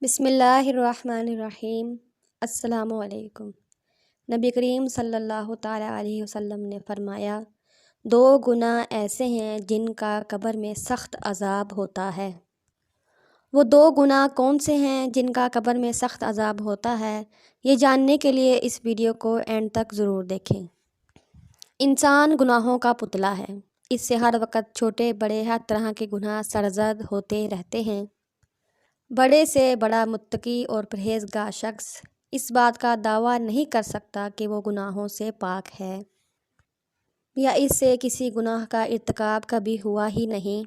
بسم اللہ الرحمن الرحیم۔ السلام علیکم۔ نبی کریم صلی اللہ تعالیٰ علیہ وسلم نے فرمایا، 2 گناہ ایسے ہیں جن کا قبر میں سخت عذاب ہوتا ہے۔ وہ 2 گناہ کون سے ہیں جن کا قبر میں سخت عذاب ہوتا ہے؟ یہ جاننے کے لیے اس ویڈیو کو اینڈ تک ضرور دیکھیں۔ انسان گناہوں کا پتلا ہے۔ اس سے ہر وقت چھوٹے بڑے ہر طرح کے گناہ سرزد ہوتے رہتے ہیں۔ بڑے سے بڑا متقی اور پرہیزگار شخص اس بات کا دعویٰ نہیں کر سکتا کہ وہ گناہوں سے پاک ہے یا اس سے کسی گناہ کا ارتکاب کبھی ہوا ہی نہیں۔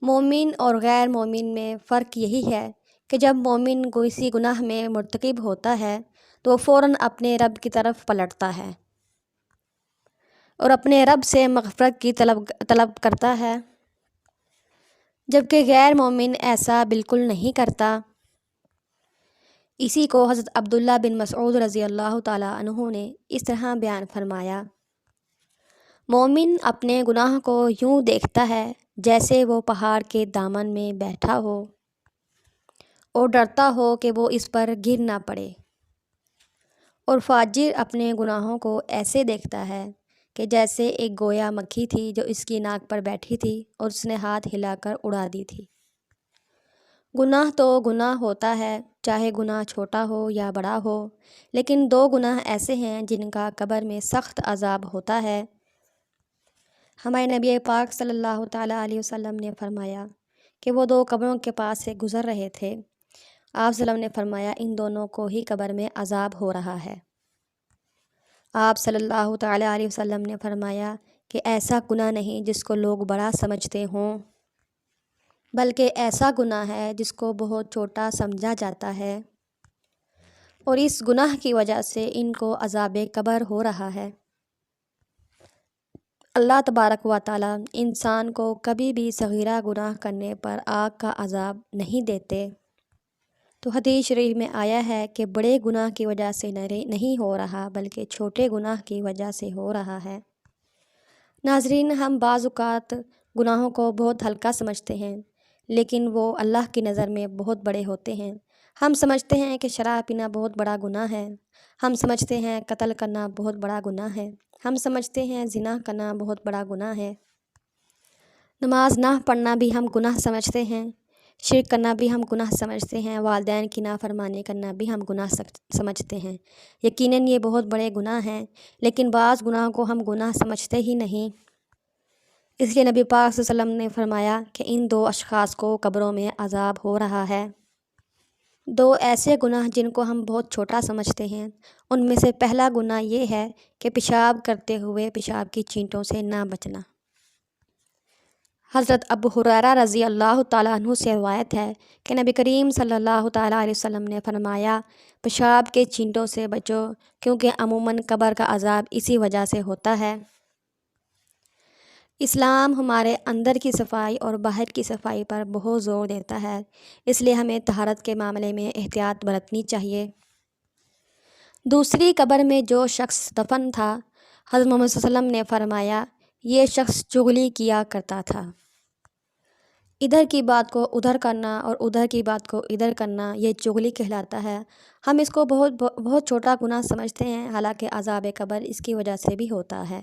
مومن اور غیر مومن میں فرق یہی ہے کہ جب مومن کسی گناہ میں مرتکب ہوتا ہے تو وہ فوراً اپنے رب کی طرف پلٹتا ہے اور اپنے رب سے مغفرت کی طلب کرتا ہے، جبکہ غیر مومن ایسا بالکل نہیں کرتا۔ اسی کو حضرت عبداللہ بن مسعود رضی اللہ تعالیٰ عنہ نے اس طرح بیان فرمایا، مومن اپنے گناہ کو یوں دیکھتا ہے جیسے وہ پہاڑ کے دامن میں بیٹھا ہو اور ڈرتا ہو کہ وہ اس پر گر نہ پڑے، اور فاجر اپنے گناہوں کو ایسے دیکھتا ہے کہ جیسے ایک گویا مکھی تھی جو اس کی ناک پر بیٹھی تھی اور اس نے ہاتھ ہلا کر اڑا دی تھی۔ گناہ تو گناہ ہوتا ہے، چاہے گناہ چھوٹا ہو یا بڑا ہو، لیکن 2 گناہ ایسے ہیں جن کا قبر میں سخت عذاب ہوتا ہے۔ ہمارے نبی پاک صلی اللہ تعالیٰ علیہ وسلم نے فرمایا کہ وہ 2 قبروں کے پاس سے گزر رہے تھے۔ آپ صلی اللہ علیہ وسلم نے فرمایا، ان دونوں کو ہی قبر میں عذاب ہو رہا ہے۔ آپ صلی اللہ تعالیٰ علیہ وسلم نے فرمایا کہ ایسا گناہ نہیں جس کو لوگ بڑا سمجھتے ہوں، بلکہ ایسا گناہ ہے جس کو بہت چھوٹا سمجھا جاتا ہے، اور اس گناہ کی وجہ سے ان کو عذاب قبر ہو رہا ہے۔ اللہ تبارک و تعالیٰ انسان کو کبھی بھی صغیرہ گناہ کرنے پر آگ کا عذاب نہیں دیتے۔ تو حدیث شریف میں آیا ہے کہ بڑے گناہ کی وجہ سے نہیں ہو رہا بلکہ چھوٹے گناہ کی وجہ سے ہو رہا ہے۔ ناظرین، ہم بعض اوقات گناہوں کو بہت ہلکا سمجھتے ہیں، لیکن وہ اللہ کی نظر میں بہت بڑے ہوتے ہیں۔ ہم سمجھتے ہیں کہ شراب پینا بہت بڑا گناہ ہے، ہم سمجھتے ہیں قتل کرنا بہت بڑا گناہ ہے، ہم سمجھتے ہیں زنا کرنا بہت بڑا گناہ ہے، نماز نہ پڑھنا بھی ہم گناہ سمجھتے ہیں، شرک کرنا بھی ہم گناہ سمجھتے ہیں، والدین کی نافرمانی کرنا بھی ہم گناہ سمجھتے ہیں۔ یقیناً یہ بہت بڑے گناہ ہیں، لیکن بعض گناہوں کو ہم گناہ سمجھتے ہی نہیں۔ اس لیے نبی پاک صلی اللہ علیہ وسلم نے فرمایا کہ ان 2 اشخاص کو قبروں میں عذاب ہو رہا ہے۔ 2 ایسے گناہ جن کو ہم بہت چھوٹا سمجھتے ہیں، ان میں سے پہلا گناہ یہ ہے کہ پیشاب کرتے ہوئے پیشاب کی چینٹوں سے نہ بچنا۔ حضرت ابو ہریرہ رضی اللہ تعالیٰ عنہ سے روایت ہے کہ نبی کریم صلی اللہ تعالیٰ علیہ وسلم نے فرمایا، پیشاب کے چینٹوں سے بچو، کیونکہ عموماً قبر کا عذاب اسی وجہ سے ہوتا ہے۔ اسلام ہمارے اندر کی صفائی اور باہر کی صفائی پر بہت زور دیتا ہے، اس لیے ہمیں طہارت کے معاملے میں احتیاط برتنی چاہیے۔ دوسری قبر میں جو شخص دفن تھا، حضرت محمد صلی اللہ علیہ وسلم نے فرمایا، یہ شخص چغلی کیا کرتا تھا۔ ادھر کی بات کو ادھر کرنا اور ادھر کی بات کو ادھر کرنا، یہ چغلی کہلاتا ہے۔ ہم اس کو بہت چھوٹا گناہ سمجھتے ہیں، حالانکہ عذاب قبر اس کی وجہ سے بھی ہوتا ہے۔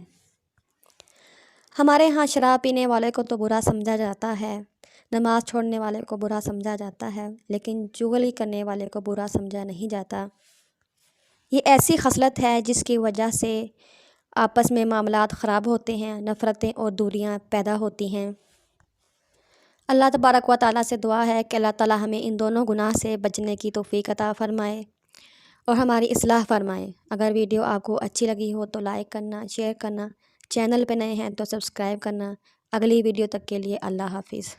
ہمارے ہاں شراب پینے والے کو تو برا سمجھا جاتا ہے، نماز چھوڑنے والے کو برا سمجھا جاتا ہے، لیکن چغلی کرنے والے کو برا سمجھا نہیں جاتا۔ یہ ایسی خصلت ہے جس کی وجہ سے آپس میں معاملات خراب ہوتے ہیں، نفرتیں اور دوریاں پیدا ہوتی ہیں۔ اللہ تبارک و تعالیٰ سے دعا ہے کہ اللہ تعالیٰ ہمیں ان دونوں گناہ سے بچنے کی توفیق عطا فرمائے اور ہماری اصلاح فرمائے۔ اگر ویڈیو آپ کو اچھی لگی ہو تو لائک کرنا، شیئر کرنا، چینل پہ نئے ہیں تو سبسکرائب کرنا۔ اگلی ویڈیو تک کے لیے اللہ حافظ۔